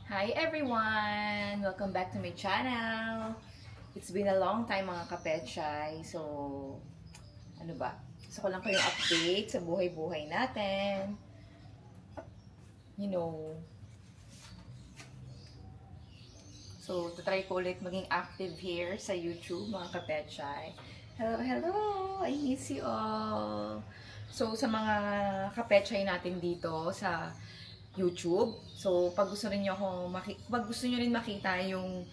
Hi everyone! Welcome back to my channel! It's been a long time mga kapetchay. So, ano ba? Gusto ko lang kayong update sa buhay-buhay natin. You know. So, tatry ko ulit maging active here sa YouTube mga kapetchay. Hello, hello! I miss you all! So, sa mga kapetchay natin dito sa YouTube. So, pag gusto niyo rin makita yung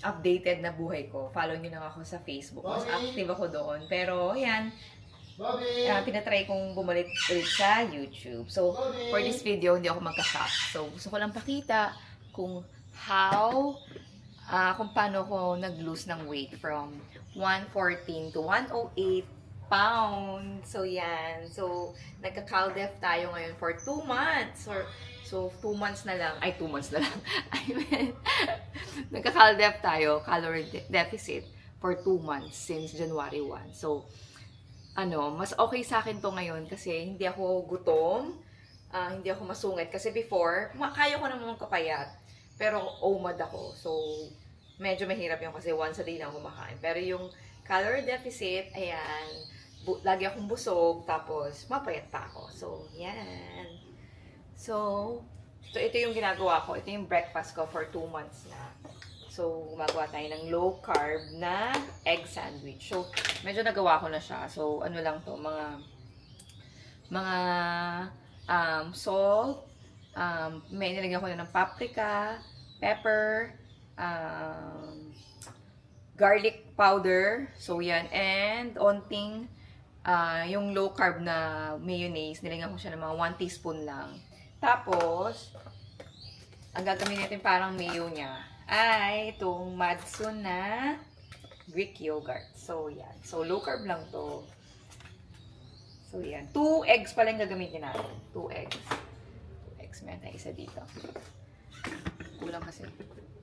updated na buhay ko, follow niyo lang ako sa Facebook. Mas active ako doon. Pero, ayan, tinatry kong bumalik ulit sa YouTube. So, for this video, hindi ako magka-shop. So, gusto ko lang pakita kung kung paano ko nag-lose ng weight from 114 to 108 pounds. So, yan. So, nagka-CalDef tayo ngayon for 2 months. So, 2 months na lang. Ay, 2 months na lang. I mean, nagka-CalDef tayo, calorie deficit, for 2 months since January 1. So, mas okay sa akin to ngayon kasi hindi ako gutom, hindi ako masungit. Kasi before, kaya ko naman kapayat, pero OMAD ako. So, medyo mahirap yung kasi once a day lang kumakain. Pero yung calorie deficit, ayan, lagi akong busog, tapos mapayat pa ako. So, yan. So, ito yung ginagawa ko. Ito yung breakfast ko for 2 months na. So, gumagawa tayo ng low carb na egg sandwich. So, medyo nagawa ko na siya. So, ano lang to, mga salt, may nilagyan ko na ng paprika, pepper, garlic powder. So, yan. And, onting yung low carb na mayonnaise, nilagyan ko siya ng mga 1 teaspoon lang. Tapos, ang gagamitin natin parang mayo niya ay itong Madsun na Greek yogurt. So, yan. So, low carb lang to. So, yan. 2 eggs pala yung gagamitin natin. 2 eggs. 2 eggs. Meron tayo isa dito. Kulang kasi.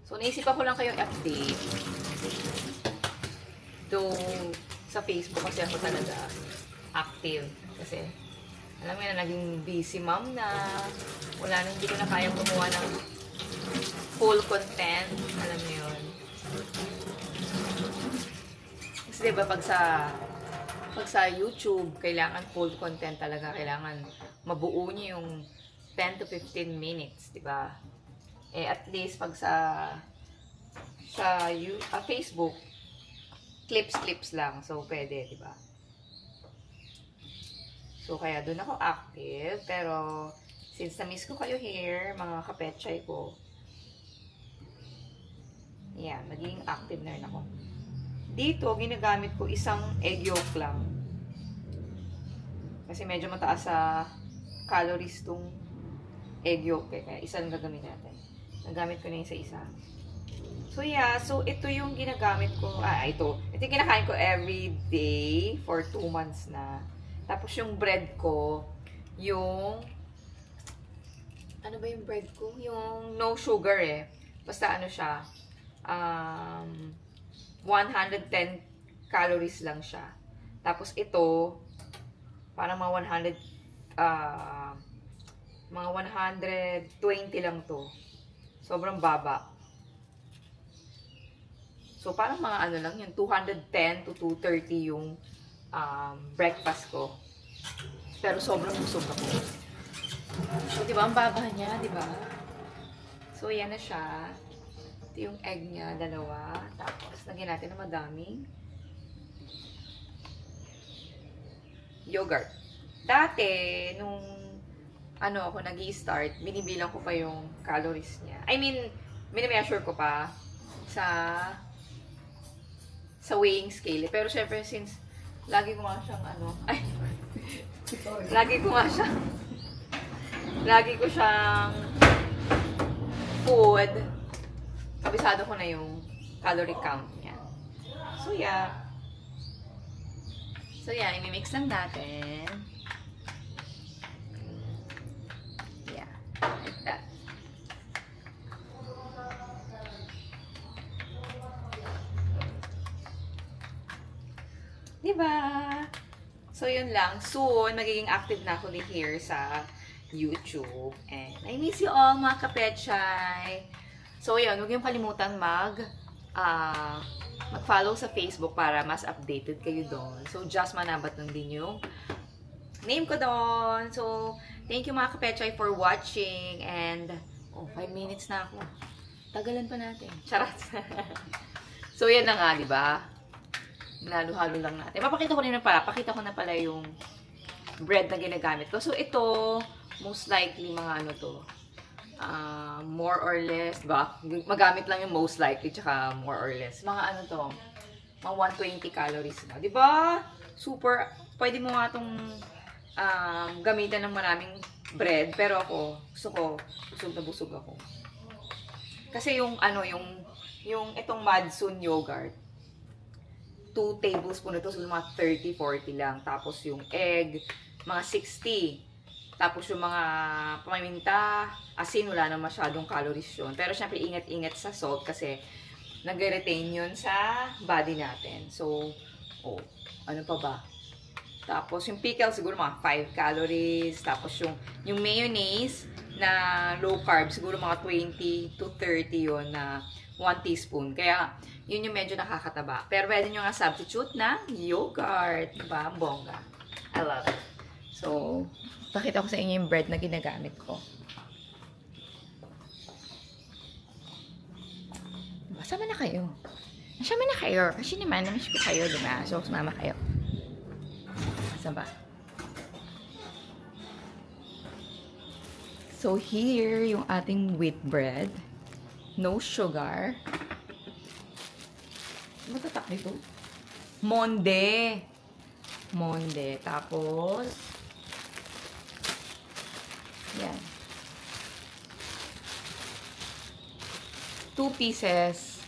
So, naisipan ko lang kayong update. Sa Facebook kasi ako talaga active. Kasi, alam mo na, naging busy mom na. Wala na, hindi ko na kayang gumawa ng full content. Alam mo yun. Kasi diba, pag sa YouTube, kailangan full content talaga. Kailangan mabuo niyo yung 10 to 15 minutes, diba? At least, pag sa Facebook, clips lang. So, pwede, di ba? So, kaya doon ako active. Pero, since na-miss ko kayo here, mga kapetchay ko, yan, magiging active na rin ako. Dito, ginagamit ko isang egg yolk lang. Kasi medyo mataas sa calories tong egg yolk. Kaya isa lang gagamitin natin. Nagamit ko na yung isa-isa. So, yeah. So, ito yung ginagamit ko. Ito yung kinakain ko every day for 2 months na. Tapos, yung bread ko, ano ba yung bread ko? Yung no sugar Basta ano siya, 110 calories lang siya. Tapos, ito, parang mga 120 lang to. Sobrang baba. So, parang mga ano lang yun, 210 to 230 yung breakfast ko. Pero sobrang busog ako. So, diba, ang baba niya, diba? So, yan na siya. Ito yung egg niya, 2. Tapos, lagyan natin ng madaming yogurt. Dati, nung ako nag-i-start, binibilang ko pa yung calories niya. I mean, minimeasure ko pa sa weighing scale. Pero syempre, since lagi ko nga siyang lagi ko siyang food, kabisado ko na yung calorie count niya. So, yeah. So, yeah, imimix lang natin. Yeah, like that. Diba? So, yun lang. Soon, magiging active na ako here sa YouTube. And I miss you all, mga kapetchay. So, yun, huwag yung kalimutan mag-follow sa Facebook para mas updated kayo doon. So, Just Manabat lang din yung name ko doon. So, thank you mga kapetchay for watching. And, 5 minutes na ako. Tagalan pa natin. Charot. So, yan na nga, di ba? Halo-halo lang natin. Papakita ko na pala yung bread na ginagamit ko. So, ito, most likely, mga ano to, more or less, ba? Magamit lang yung most likely, tsaka more or less. Mga ano to, mga 120 calories na. Di ba? Super, pwede mo nga itong gamitan ng maraming bread. Pero ako, busog na busog ako. Kasi yung, yung itong Madsun yogurt, 2 tablespoon ito, so mga 30-40 lang. Tapos yung egg, mga 60. Tapos yung mga paminta, asin, wala na masyadong calories yun. Pero syempre, ingat-ingat sa salt kasi nag-retain yun sa body natin. So, ano pa ba? Tapos yung pickle, siguro mga 5 calories. Tapos yung mayonnaise na low carb, siguro mga 20 to 30 yun na 1 teaspoon. Kaya, yun yung medyo nakakataba. Pero pwede nyo nga substitute na yogurt. Diba? Bongga. I love it. So, pakita ko sa inyo yung bread na ginagamit ko. Diba? Sama na kayo. Sama na kayo. Kasi naman, namiss ko kayo, diba? So, sumama kayo. Saba. So, here yung ating wheat bread. No sugar. Matatak nito. Monde. Tapos, yan. 2 pieces.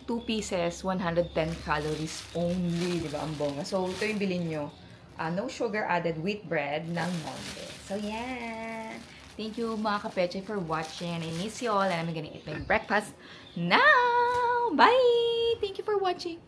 2 pieces, 110 calories only. Diba? Ang bonga. So, ito yung bilhin nyo. No sugar added wheat bread ng Monde. So, yan. Thank you mga kapetchay for watching. I miss you all and I'm gonna eat my breakfast now. Bye! Thank you for watching.